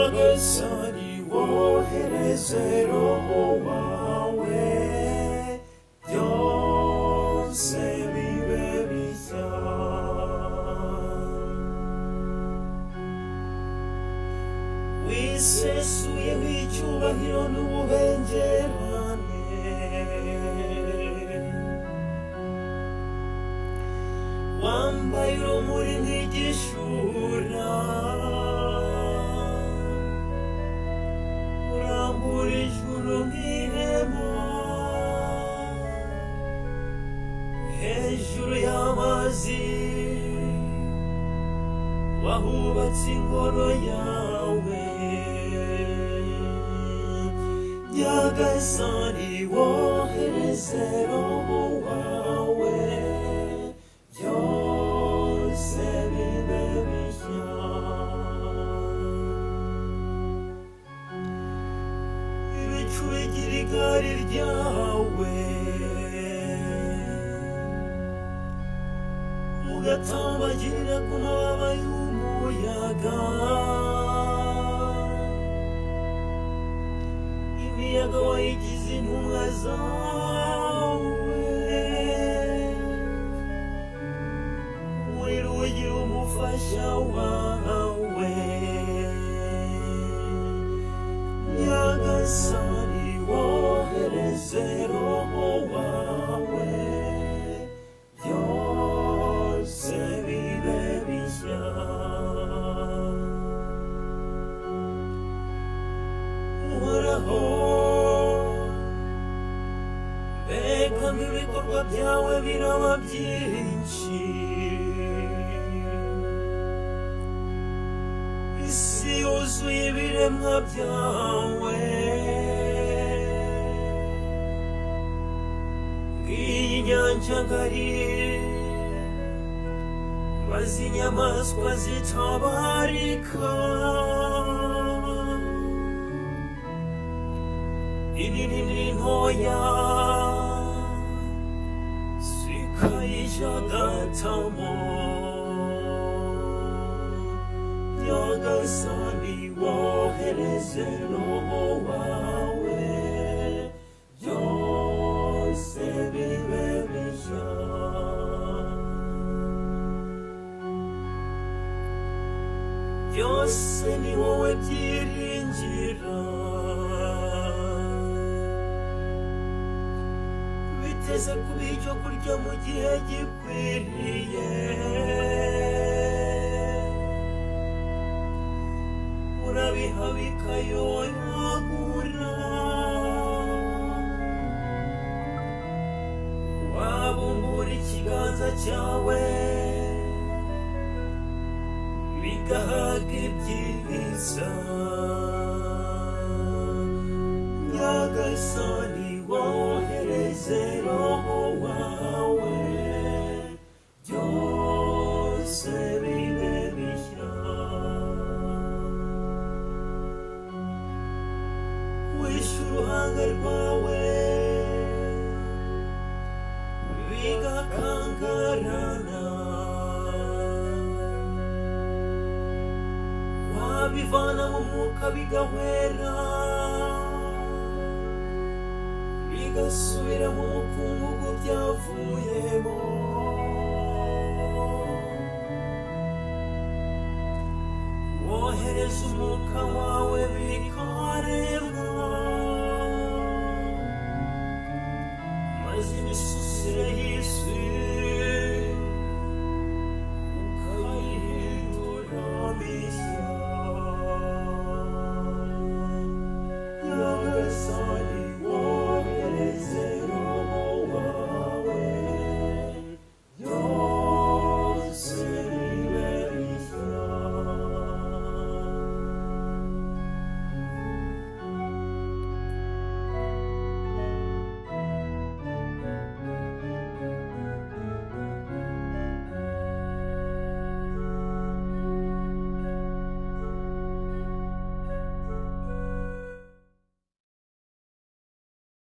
nyagasani wohereze roho wawe byose bibe bishya. wisesuyeho icyubahiro n'ububengerane, wambaye urumuri nk'igishura, urambura ijuru nk'ihema, hejuru y'amazi wahubatse ingoro yawe. nyagasani wohereze roho wawe byose bibe bishya. ibicu bigira igare ryawe, ugatambagirira ku mababa y'umuyaga. imiyaga wayigize intumwa zawe, wirugira umufasha wawe. nyagasani wohereze roho wawe byose bibe bishya. uhoraho, mbega nk'ibikorwa byawe biraba byinshi, isi yuzuye ibiremwa byawe. ngiyi nyanja ngari, maze inyamaswa zitabarika, inini n'intoya zikayijagatamo. nyagasani wohereze roho wawe byose bibe bishya. byose ni wowe byiringira, biteze kuba icyo kurya mu gihe gikwiriye. urabiha bikayoyagura, wabumbura ikiganza cyawe bigahaga ibyiza. nyagasani wohereze roho wawe byose bibe bishya. wishe uruhanga rwawe bigakangarana, wabivana mu mwuka bigahwera, bigasubira mu mukungugu byavuyemo. wohereza umwuka wawe bikaremwa, maze imisusire